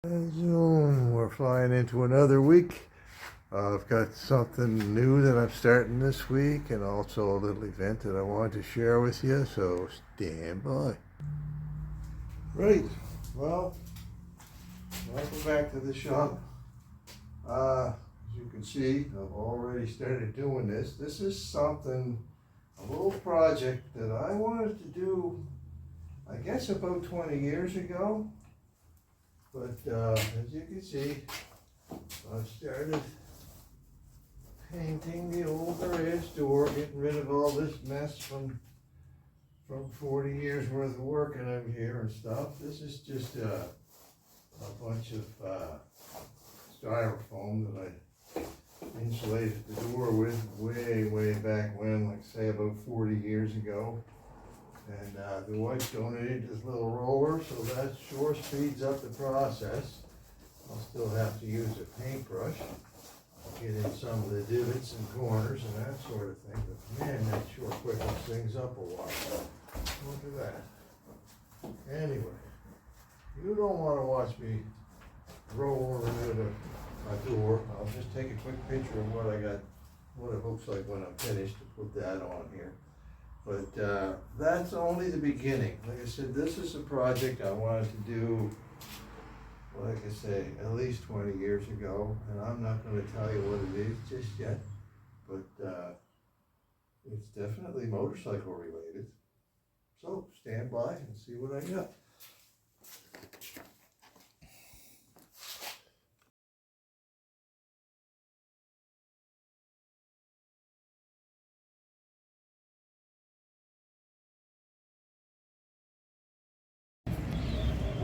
Zoom, we're flying into another week. I've got something new that I'm starting this week and also a little event that I wanted to share with you, so stand by. Right, well, welcome back to the shop. As you can see, I've already started doing this. This is something, a little project that I wanted to do, I guess about 20 years ago. But as you can see, I've started painting the old garage door, getting rid of all this mess from 40 years worth of work and I'm here and stuff. This is just a bunch of styrofoam that I insulated the door with way back when, like say about 40 years ago. And the wife donated this little roller, so that sure speeds up the process. I'll still have to use a paintbrush, get in some of the divots and corners and that sort of thing. But man, that sure quickens things up a lot. Look at that. Anyway, you don't want to watch me roll over a door. I'll just take a quick picture of what I got, what it looks like when I'm finished, to put that on here. But that's only the beginning. Like I said, this is a project I wanted to do, like I say, at least 20 years ago. And I'm not going to tell you what it is just yet. But it's definitely motorcycle related. So stand by and see what I got.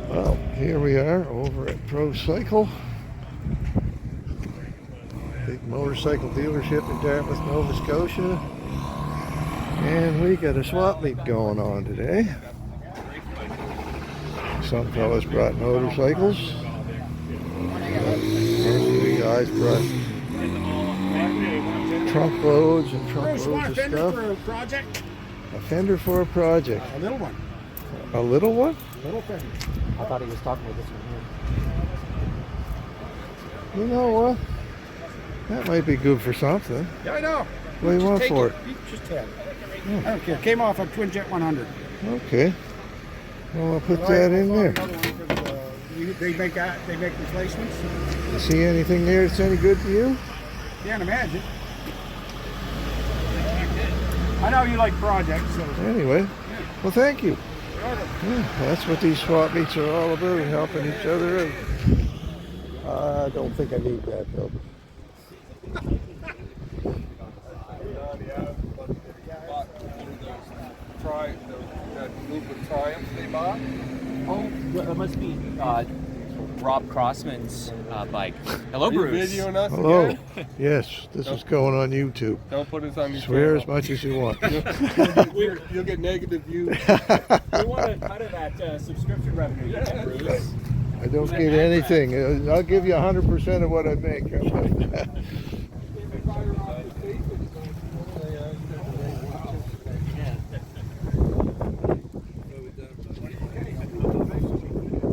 Well, here we are over at Pro Cycle, big motorcycle dealership in Dartmouth, Nova Scotia, and we got a swap meet going on today. Some fellas brought motorcycles, most of the guys brought trunk loads and truck loads of stuff. For a project? A fender for a project. A little one. A little one? A little fender. I thought he was talking about this one here. You know what? That might be good for something. Yeah, I know. What do you want for it? Just have it. I don't care. Came off a Twin Jet 100. Okay. Well, I'll put that in there. They make replacements. You see anything there that's any good to you? Can't imagine. I know you like projects, so. Anyway, well, thank you. Yeah, that's what these swap meets are all about, helping each other out. I don't think I need that, though. That group of Triumphs they bought? Oh, that must be Rob Crossman's bike. Hello, Are you Bruce. videoing us Hello. again? Yes, this is going on YouTube. Don't put us on your Swear channel. as much as you want. You'll get negative views. We want a cut of that subscription revenue, Bruce. I don't get anything. I'll give you 100% of what I make. How about that?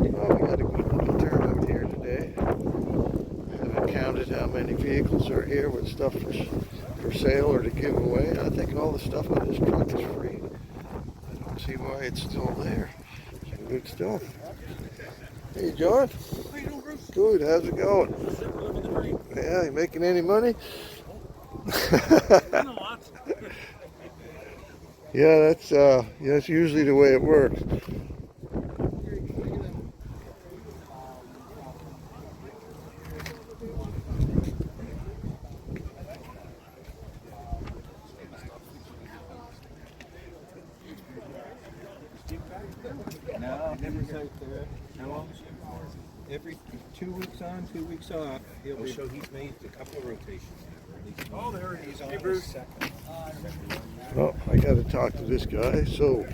Well, we got a good little turnout here today. I haven't counted how many vehicles are here with stuff for sale or to give away. I think all the stuff on this truck is free. I don't see why it's still there. Some good stuff. Hey, John. How you doing, Bruce? Good. How's it going? Yeah, you making any money? Yeah, that's usually the way it works. No, he's out there. No, every 2 weeks on, 2 weeks off. He'll be. So he's made a couple of rotations now. Oh, there he is. Hey, Bruce. Well, I got to talk to this guy. So,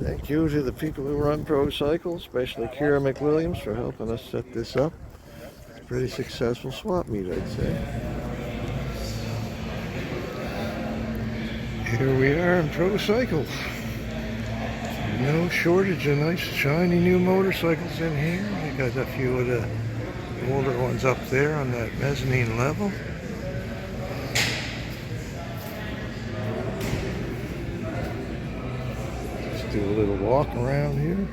thank you to the people who run Pro Cycle, especially Kira McWilliams, for helping us set this up. It's a pretty successful swap meet, I'd say. Here we are in Pro Cycle. No shortage of nice shiny new motorcycles in here. We got a few of the older ones up there on that mezzanine level. Let's do a little walk around here.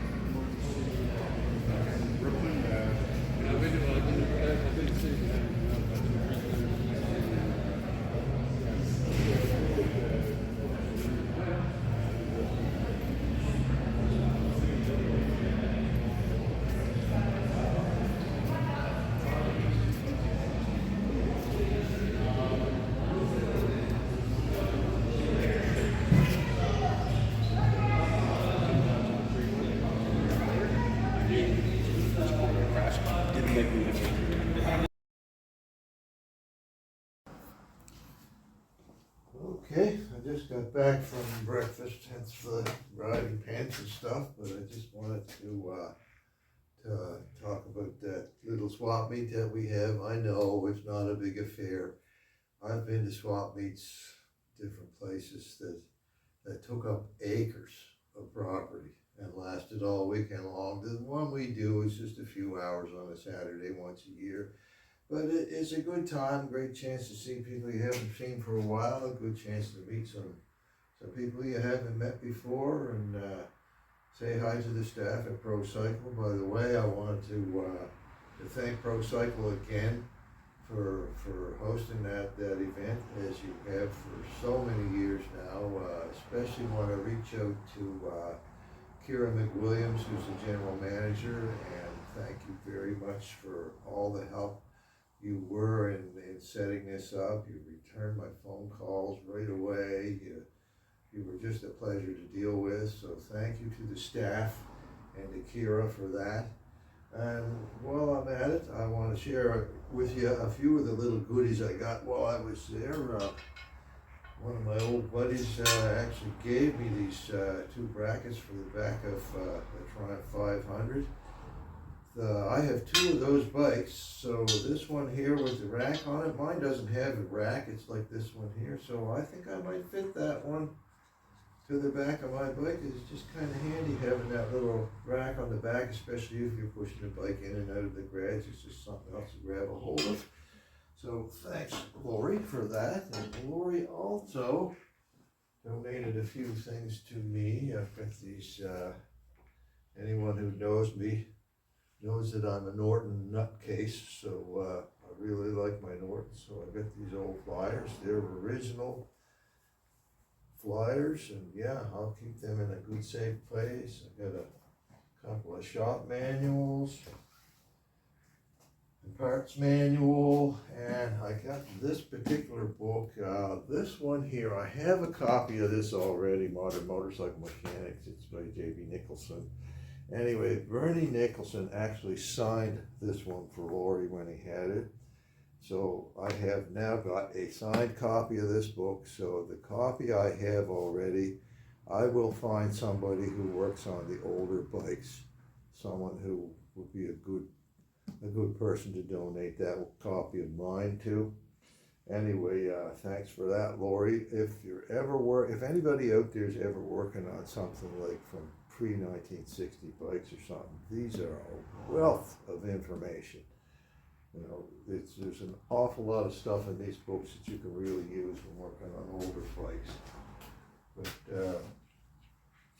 Okay, I just got back from breakfast, hence the riding pants and stuff, but I just wanted to talk about that little swap meet that we have. I know it's not a big affair. I've been to swap meets, different places that took up acres of property and lasted all weekend long. The one we do is just a few hours on a Saturday once a year. But it's a good time, great chance to see people you haven't seen for a while, a good chance to meet some people you haven't met before, and say hi to the staff at Pro Cycle. By the way, I wanted to thank Pro Cycle again for hosting that event, as you have for so many years now. Especially want to reach out to Kira McWilliams, who's the general manager, and thank you very much for all the help you were in setting this up. You returned my phone calls right away. You were just a pleasure to deal with. So thank you to the staff and to Kira for that. And while I'm at it, I want to share with you a few of the little goodies I got while I was there. One of my old buddies actually gave me these two brackets for the back of the Triumph 500. I have two of those bikes, so this one here with the rack on it, mine doesn't have a rack, it's like this one here, so I think I might fit that one to the back of my bike. It's just kind of handy having that little rack on the back, especially if you're pushing the bike in and out of the garage. It's just something else to grab a hold of. So thanks, Lori, for that. And Lori also donated a few things to me. I've got these, anyone who knows me knows that I'm a Norton nutcase, so I really like my Norton. So I got these old flyers. They're original flyers, and yeah, I'll keep them in a good safe place. I got a couple of shop manuals, and parts manual, and I got this particular book. This one here, I have a copy of this already, Modern Motorcycle Mechanics. It's by J.B. Nicholson. Anyway, Bernie Nicholson actually signed this one for Lori when he had it. So I have now got a signed copy of this book. So the copy I have already, I will find somebody who works on the older bikes, someone who would be a good person to donate that copy of mine to. Anyway, thanks for that, Lori. If anybody out there is ever working on something like from pre-1960 bikes or something, these are a wealth of information. You know, there's an awful lot of stuff in these books that you can really use when working on older bikes. But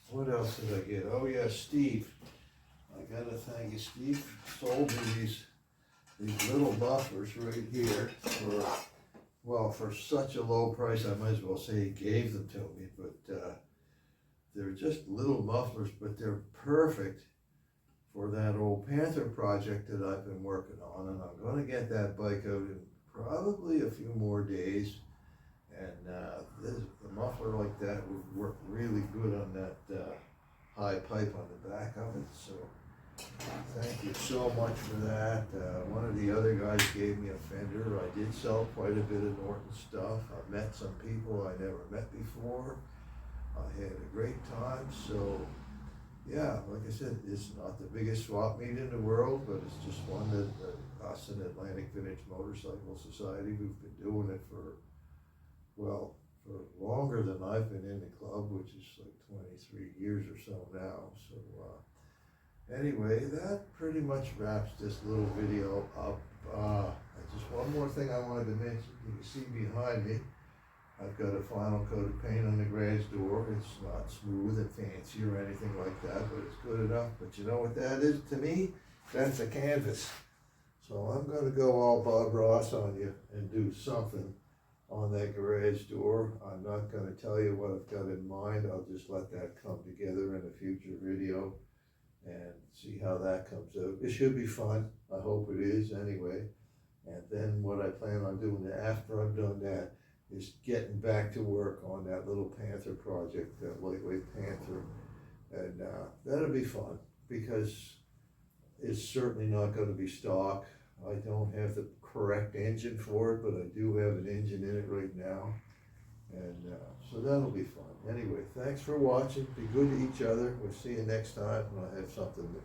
what else did I get? Oh yeah, Steve. I gotta thank you. Steve sold me these little mufflers right here for such a low price. I might as well say he gave them to me, but they're just little mufflers, but they're perfect for that old Panther project that I've been working on, and I'm going to get that bike out in probably a few more days, and a muffler like that would work really good on that high pipe on the back of it. So thank you so much for that. One of the other guys gave me a fender. I did sell quite a bit of Norton stuff. I met some people I never met before. I had a great time. So yeah, like I said, it's not the biggest swap meet in the world, but it's just one that us and Atlantic Vintage Motorcycle Society, we've been doing it for for longer than I've been in the club, which is like 23 years or so now. So anyway, that pretty much wraps this little video up. Just one more thing I wanted to mention. You can see behind me, I've got a final coat of paint on the garage door. It's not smooth and fancy or anything like that, but it's good enough. But you know what that is to me? That's a canvas. So I'm gonna go all Bob Ross on you and do something on that garage door. I'm not gonna tell you what I've got in mind. I'll just let that come together in a future video and see how that comes out. It should be fun. I hope it is anyway. And then what I plan on doing after I've done that is getting back to work on that little Panther project, that lightweight Panther. And that'll be fun because it's certainly not gonna be stock. I don't have the correct engine for it, but I do have an engine in it right now. And so that'll be fun. Anyway, thanks for watching. Be good to each other. We'll see you next time when I have something new.